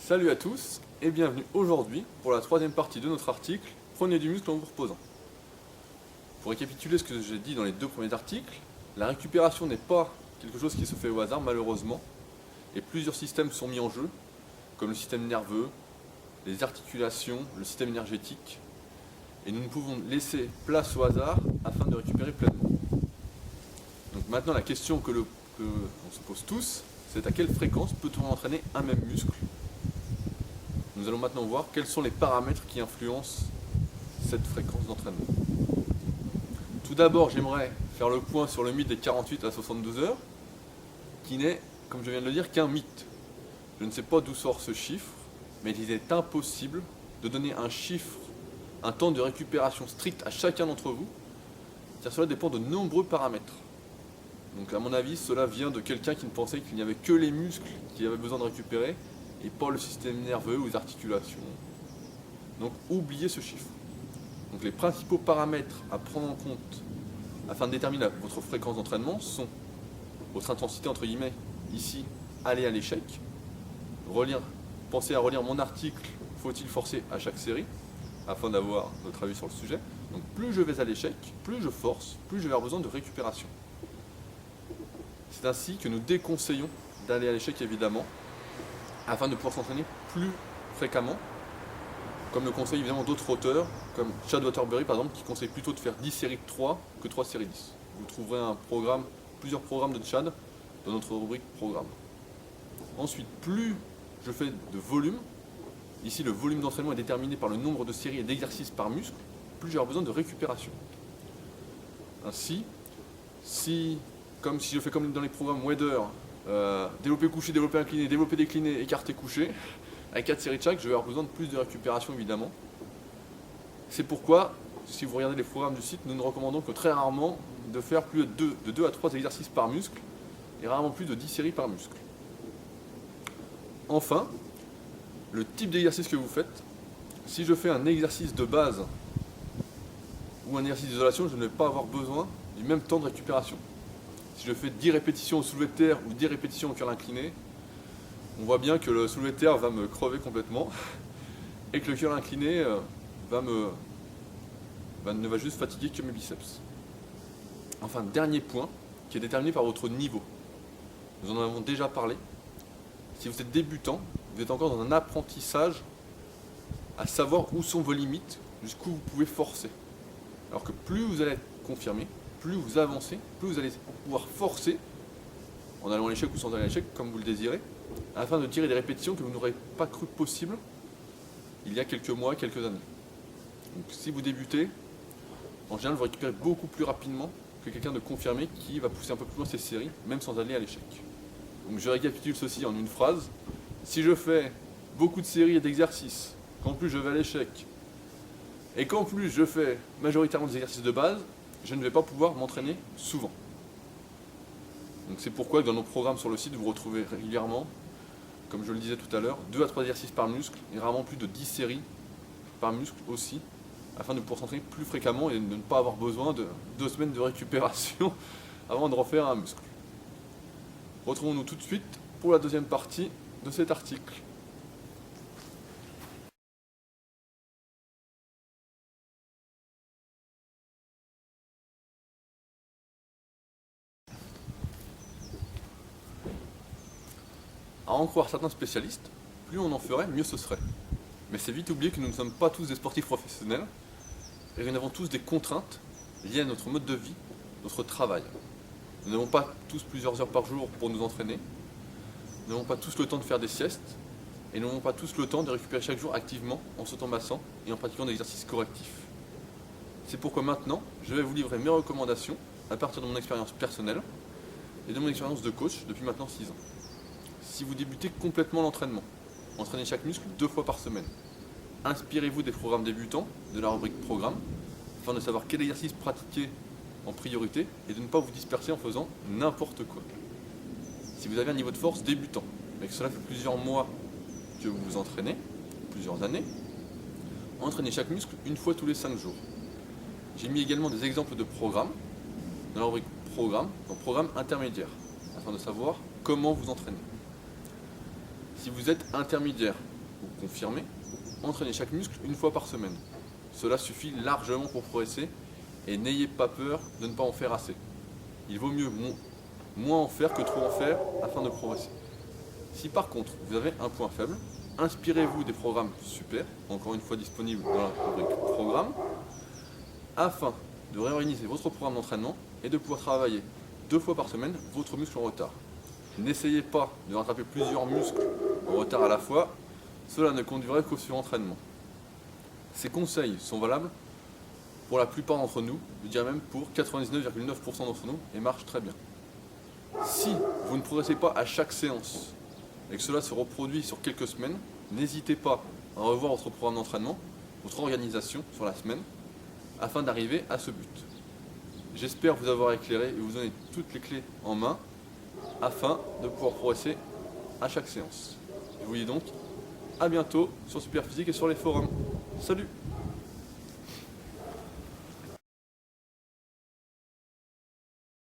Salut à tous et bienvenue aujourd'hui pour la troisième partie de notre article « Prenez du muscle en vous reposant ». Pour récapituler ce que j'ai dit dans les deux premiers articles, la récupération n'est pas quelque chose qui se fait au hasard malheureusement, et plusieurs systèmes sont mis en jeu, comme le système nerveux, les articulations, le système énergétique, et nous ne pouvons laisser place au hasard afin de récupérer pleinement. Donc maintenant la question que on se pose tous, c'est à quelle fréquence peut-on entraîner un même muscle? Nous allons maintenant voir quels sont les paramètres qui influencent cette fréquence d'entraînement. Tout d'abord, j'aimerais faire le point sur le mythe des 48 à 72 heures, qui n'est, comme je viens de le dire, qu'un mythe. Je ne sais pas d'où sort ce chiffre, mais il est impossible de donner un chiffre, un temps de récupération strict à chacun d'entre vous, car cela dépend de nombreux paramètres. Donc à mon avis, cela vient de quelqu'un qui ne pensait qu'il n'y avait que les muscles qui avaient besoin de récupérer, et pas le système nerveux ou les articulations. Donc oubliez ce chiffre. Donc les principaux paramètres à prendre en compte afin de déterminer votre fréquence d'entraînement sont votre intensité entre guillemets, ici, aller à l'échec. Pensez à relire mon article « Faut-il forcer à chaque série ?» afin d'avoir notre avis sur le sujet. Donc plus je vais à l'échec, plus je force, plus je vais avoir besoin de récupération. C'est ainsi que nous déconseillons d'aller à l'échec évidemment, afin de pouvoir s'entraîner plus fréquemment, comme le conseillent évidemment d'autres auteurs, comme Chad Waterbury par exemple, qui conseille plutôt de faire 10 séries de 3 que 3 séries 10. Vous trouverez plusieurs programmes de Chad dans notre rubrique programme. Ensuite, plus je fais de volume, ici le volume d'entraînement est déterminé par le nombre de séries et d'exercices par muscle, plus j'ai besoin de récupération. Ainsi, si je fais comme dans les programmes Weather, développer couché, développer incliné, développer décliné, écarté couché, avec 4 séries de chaque, je vais avoir besoin de plus de récupération évidemment. C'est pourquoi, si vous regardez les programmes du site, nous ne recommandons que très rarement de faire plus de 2 à 3 exercices par muscle, et rarement plus de 10 séries par muscle. Enfin, le type d'exercice que vous faites, si je fais un exercice de base ou un exercice d'isolation, je ne vais pas avoir besoin du même temps de récupération. Si je fais 10 répétitions au soulevé de terre ou 10 répétitions au curl incliné, on voit bien que le soulevé de terre va me crever complètement et que le curl incliné ne va juste fatiguer que mes biceps. Enfin, dernier point qui est déterminé par votre niveau. Nous en avons déjà parlé. Si vous êtes débutant, vous êtes encore dans un apprentissage à savoir où sont vos limites, jusqu'où vous pouvez forcer. Alors que plus vous allez être confirmé, plus vous avancez, plus vous allez pouvoir forcer, en allant à l'échec ou sans aller à l'échec, comme vous le désirez, afin de tirer des répétitions que vous n'aurez pas cru possible il y a quelques mois, quelques années. Donc si vous débutez, en général vous récupérez beaucoup plus rapidement que quelqu'un de confirmé qui va pousser un peu plus loin ses séries, même sans aller à l'échec. Donc je récapitule ceci en une phrase. Si je fais beaucoup de séries et d'exercices, qu'en plus je vais à l'échec, et qu'en plus je fais majoritairement des exercices de base, je ne vais pas pouvoir m'entraîner souvent. Donc c'est pourquoi dans nos programmes sur le site, vous retrouvez régulièrement, comme je le disais tout à l'heure, 2 à 3 exercices par muscle, et rarement plus de 10 séries par muscle aussi, afin de pouvoir s'entraîner plus fréquemment et de ne pas avoir besoin de 2 semaines de récupération avant de refaire un muscle. Retrouvons-nous tout de suite pour la deuxième partie de cet article. À en croire certains spécialistes, plus on en ferait, mieux ce serait. Mais c'est vite oublié que nous ne sommes pas tous des sportifs professionnels, et que nous avons tous des contraintes liées à notre mode de vie, notre travail. Nous n'avons pas tous plusieurs heures par jour pour nous entraîner, nous n'avons pas tous le temps de faire des siestes, et nous n'avons pas tous le temps de récupérer chaque jour activement en s'auto-massant et en pratiquant des exercices correctifs. C'est pourquoi maintenant, je vais vous livrer mes recommandations à partir de mon expérience personnelle et de mon expérience de coach depuis maintenant 6 ans. Si vous débutez complètement l'entraînement, entraînez chaque muscle 2 fois par semaine. Inspirez-vous des programmes débutants, de la rubrique programme, afin de savoir quel exercice pratiquer en priorité et de ne pas vous disperser en faisant n'importe quoi. Si vous avez un niveau de force débutant, mais que cela fait plusieurs mois que vous vous entraînez, plusieurs années, entraînez chaque muscle une fois tous les 5 jours. J'ai mis également des exemples de programmes dans la rubrique programme, dans programme intermédiaire, afin de savoir comment vous entraîner. Si vous êtes intermédiaire, confirmé, entraînez chaque muscle une fois par semaine. Cela suffit largement pour progresser et n'ayez pas peur de ne pas en faire assez. Il vaut mieux moins en faire que trop en faire afin de progresser. Si par contre vous avez un point faible, inspirez-vous des programmes super, encore une fois disponibles dans la rubrique programme, afin de réorganiser votre programme d'entraînement et de pouvoir travailler 2 fois par semaine votre muscle en retard. N'essayez pas de rattraper plusieurs muscles en retard à la fois, cela ne conduirait qu'au surentraînement. Ces conseils sont valables pour la plupart d'entre nous, je dirais même pour 99,9% d'entre nous, et marchent très bien. Si vous ne progressez pas à chaque séance et que cela se reproduit sur quelques semaines, n'hésitez pas à revoir votre programme d'entraînement, votre organisation sur la semaine, afin d'arriver à ce but. J'espère vous avoir éclairé et vous donner toutes les clés en main afin de pouvoir progresser à chaque séance. Je vous dis donc à bientôt sur Superphysique et sur les forums. Salut!